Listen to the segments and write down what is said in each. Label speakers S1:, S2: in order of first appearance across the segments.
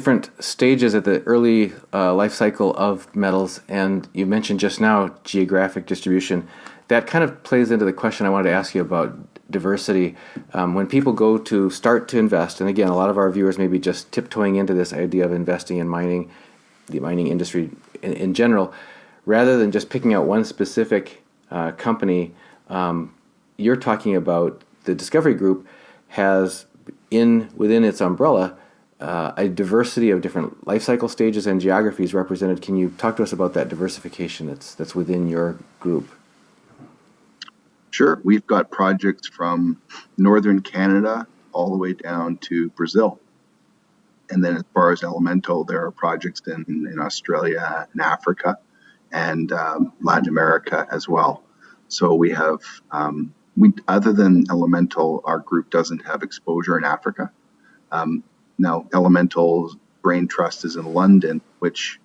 S1: different stages at the early life cycle of metals, and you mentioned just now geographic distribution. That kind of plays into the question I wanted to ask you about diversity. When people go to start to invest, and again, a lot of our viewers may be just tiptoeing into this idea of investing in mining, the mining industry in general, rather than just picking out one specific company, you're talking about the Discovery Group has within its umbrella a diversity of different life cycle stages and geographies represented. Can you talk to us about that diversification that's within your group?
S2: Sure. We've got projects from northern Canada all the way down to Brazil. And then as far as elemental, there are projects in Australia and Africa and Latin America as well. So we have, other than elemental, our group doesn't have exposure in Africa. Now, Elemental's Brain Trust is in London, which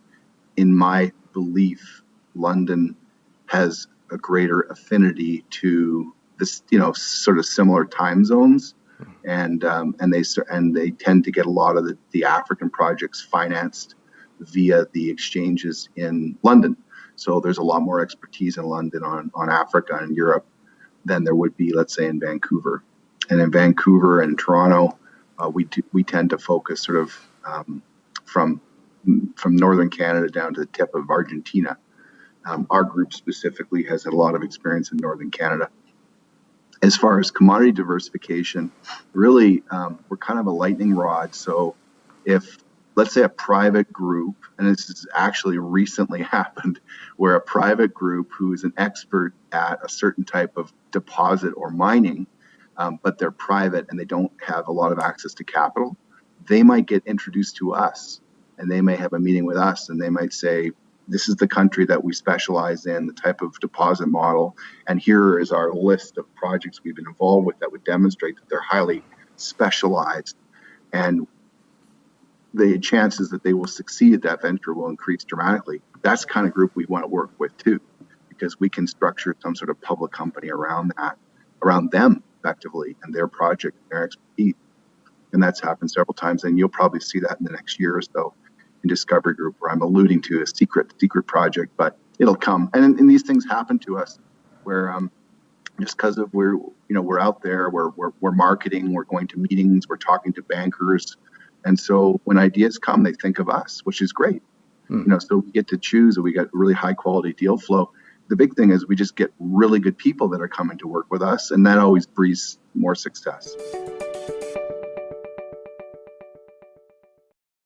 S2: in my belief, London has a greater affinity to this, sort of similar time zones. And they tend to get a lot of the African projects financed via the exchanges in London. So there's a lot more expertise in London on Africa and Europe than there would be, let's say, in Vancouver. And in Vancouver and Toronto, we tend to focus sort of from northern Canada down to the tip of Argentina. Our group specifically has had a lot of experience in northern Canada. As far as commodity diversification, really, we're kind of a lightning rod. So if, let's say, a private group, and this has actually recently happened, where a private group who is an expert at a certain type of deposit or mining, but they're private and they don't have a lot of access to capital, they might get introduced to us and they may have a meeting with us and they might say, this is the country that we specialize in, the type of deposit model, and here is our list of projects we've been involved with that would demonstrate that they're highly specialized, and the chances that they will succeed at that venture will increase dramatically. That's the kind of group we want to work with too, because we can structure some sort of public company around them effectively, and their project, their expertise. And that's happened several times, and you'll probably see that in the next year or so in Discovery Group, where I'm alluding to a secret project, but it'll come. And these things happen to us where just because of we're out there, we're marketing, we're going to meetings, we're talking to bankers. And so when ideas come, they think of us, which is great. So we get to choose, and we get really high quality deal flow. The big thing is we just get really good people that are coming to work with us, and that always breeds more success.